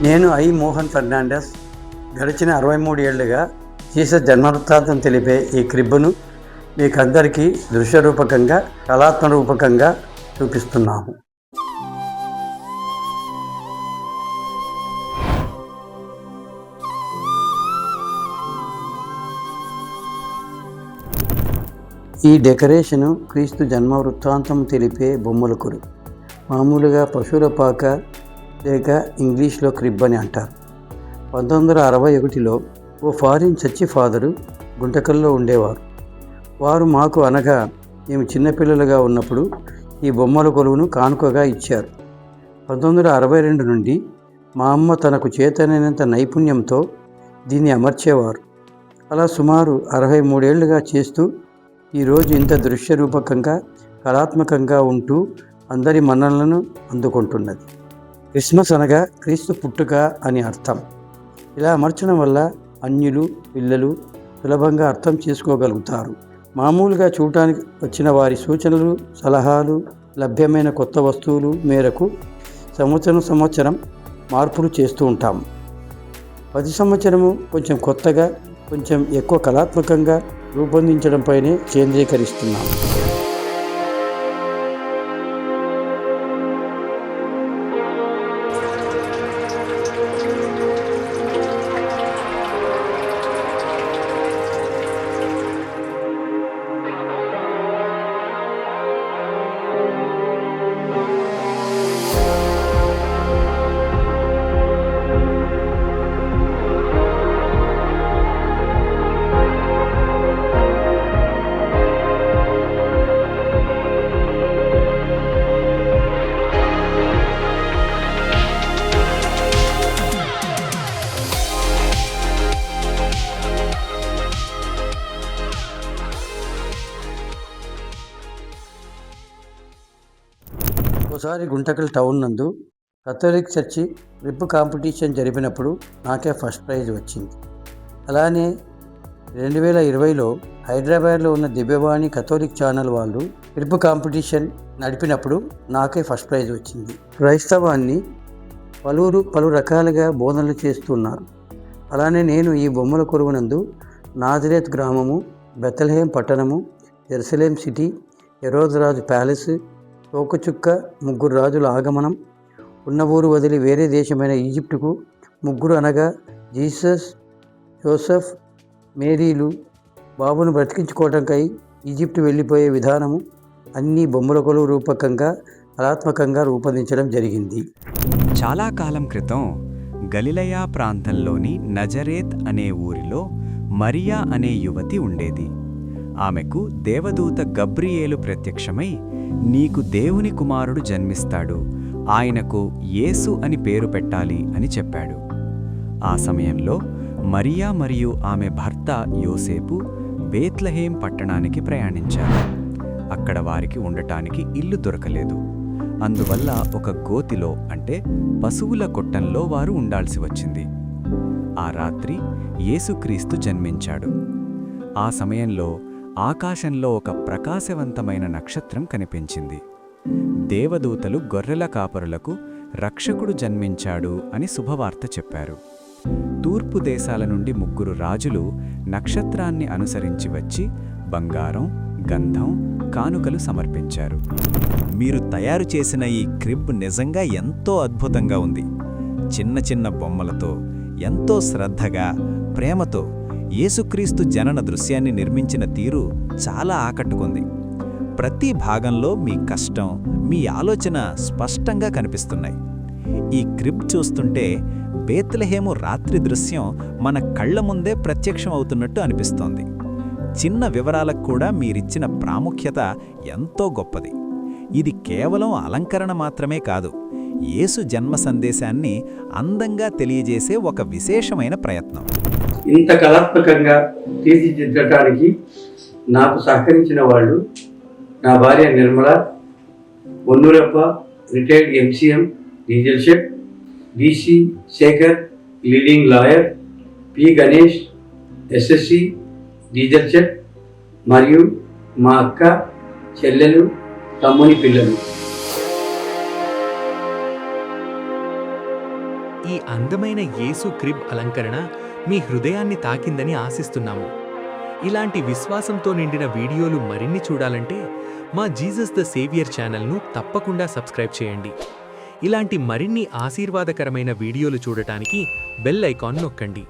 నేను మోహన్ ఫెర్నాండెస్ గడిచిన 63 ఏళ్లుగా జీసస్ జన్మవృత్తాంతం తెలిపే ఈ క్రిబ్ను మీకందరికీ దృశ్యరూపకంగా కళాత్మరూపకంగా చూపిస్తున్నాము. ఈ డెకరేషను క్రీస్తు జన్మ వృత్తాంతం తెలిపే బొమ్మల కొరు. మామూలుగా పశువుల పాక లేక ఇంగ్లీష్లో క్రిబ్ అని అంటారు. 1961లో ఓ ఫారిన్ చర్చి ఫాదరు గుంటకల్లో ఉండేవారు. వారు మాకు అనగా మేము చిన్నపిల్లలుగా ఉన్నప్పుడు ఈ బొమ్మల కొలువును కానుకగా ఇచ్చారు. 1962 నుండి మా అమ్మ తనకు చేతనైనంత నైపుణ్యంతో దీన్ని అమర్చేవారు. అలా సుమారు 63 ఏళ్లుగా చేస్తూ ఈరోజు ఇంత దృశ్యరూపకంగా కళాత్మకంగా ఉంటూ అందరి మన్ననలను అందుకుంటున్నది. క్రిస్మస్ అనగా క్రీస్తు పుట్టుక అని అర్థం. ఇలా అమర్చడం వల్ల అన్యులు పిల్లలు సులభంగా అర్థం చేసుకోగలుగుతారు. మామూలుగా చూడటానికి వచ్చిన వారి సూచనలు సలహాలు లభ్యమైన కొత్త వస్తువులు మేరకు సంవత్సరం మార్పులు చేస్తూ ఉంటాం. ప్రతి సంవత్సరము కొంచెం కొత్తగా కొంచెం ఎక్కువ కళాత్మకంగా రూపొందించడంపైనే కేంద్రీకరిస్తున్నాం. ఒకసారి గుంటకల్ టౌన్ నందు కథోలిక్ చర్చి క్రిబ్ కాంపిటీషన్ జరిపినప్పుడు నాకే ఫస్ట్ ప్రైజ్ వచ్చింది. అలానే 2020లో హైదరాబాద్లో ఉన్న దివ్యవాణి కథోలిక్ ఛానల్ వాళ్ళు క్రిబ్ కాంపిటీషన్ నడిపినప్పుడు నాకే ఫస్ట్ ప్రైజ్ వచ్చింది. క్రైస్తవాన్ని పలు రకాలుగా బోధనలు చేస్తున్నారు. అలానే నేను ఈ బొమ్మల కొలువునందు నాజరేత్ గ్రామము, బెత్లెహేం పట్టణము, జెరూసలేం సిటీ, హెరోదు రాజు ప్యాలెస్, తోకచుక్క, 3 రాజుల ఆగమనం, ఉన్న ఊరు వదిలి వేరే దేశమైన ఈజిప్టుకు 3 అనగా జీసస్, జోసెఫ్, మేరీలు బాబును బ్రతికించుకోవటానికై ఈజిప్టు వెళ్ళిపోయే విధానము అన్నీ బొమ్మల కొలువు రూపకంగా కళాత్మకంగా రూపొందించడం జరిగింది. చాలా కాలం క్రితం గలిలయ ప్రాంతంలోని నజరేత్ అనే ఊరిలో మరియా అనే యువతి ఉండేది. ఆమెకు దేవదూత గబ్రియేలు ప్రత్యక్షమై, నీకు దేవుని కుమారుడు జన్మిస్తాడు, ఆయనకు యేసు అని పేరు పెట్టాలి అని చెప్పాడు. ఆ సమయంలో మరియా మరియు ఆమె భర్త యోసేపు బేత్లెహేం పట్టణానికి ప్రయాణించారు. అక్కడ వారికి ఉండటానికి ఇల్లు దొరకలేదు. అందువల్ల ఒక గోతిలో అంటే పశువుల కొట్టంలో వారు ఉండాల్సి వచ్చింది. ఆ రాత్రి యేసుక్రీస్తు జన్మించాడు. ఆ సమయంలో ఆకాశంలో ఒక ప్రకాశవంతమైన నక్షత్రం కనిపించింది. దేవదూతలు గొర్రెల కాపరులకు రక్షకుడు జన్మించాడు అని శుభవార్త చెప్పారు. తూర్పు దేశాల నుండి 3 రాజులు నక్షత్రాన్ని అనుసరించి వచ్చి బంగారం, గంధం, కానుకలు సమర్పించారు. మీరు తయారు చేసిన ఈ క్రిబ్ నిజంగా ఎంతో అద్భుతంగా ఉంది. చిన్న చిన్న బొమ్మలతో ఎంతో శ్రద్ధగా, ప్రేమతో యేసుక్రీస్తు జనన దృశ్యాన్ని నిర్మించిన తీరు చాలా ఆకట్టుకుంది. ప్రతి భాగంలో మీ కష్టం, మీ ఆలోచన స్పష్టంగా కనిపిస్తున్నాయి. ఈ క్రిబ్ చూస్తుంటే బేత్లెహేము రాత్రి దృశ్యం మన కళ్ల ముందే ప్రత్యక్షం అవుతున్నట్టు అనిపిస్తోంది. చిన్న వివరాలకు కూడా మీరిచ్చిన ప్రాముఖ్యత ఎంతో గొప్పది. ఇది కేవలం అలంకరణ మాత్రమే కాదు, యేసు జన్మ సందేశాన్ని అందంగా తెలియజేసే ఒక విశేషమైన ప్రయత్నం. ఇంత కళాత్మకంగా తీర్చిదిద్దడానికి నాకు సహకరించిన వాళ్ళు నా భార్య Nirmala, Onnurappa retired MCM diesel shed, BC Shekhar leading lawyer, P Ganesh SSC diesel shed, మరియు మా అక్క, చెల్లెలు, తమ్ముని పిల్లలు. ఈ అందమైన యేసు క్రిబ్ అలంకరణ మీ హృదయాన్ని తాకిందని ఆశిస్తున్నాము. ఇలాంటి విశ్వాసంతో నిండిన వీడియోలు మరిన్ని చూడాలంటే మా జీసస్ ద సేవియర్ ఛానల్ను తప్పకుండా సబ్స్క్రైబ్ చేయండి. ఇలాంటి మరిన్ని ఆశీర్వాదకరమైన వీడియోలు చూడటానికి బెల్ ఐకాన్ నొక్కండి.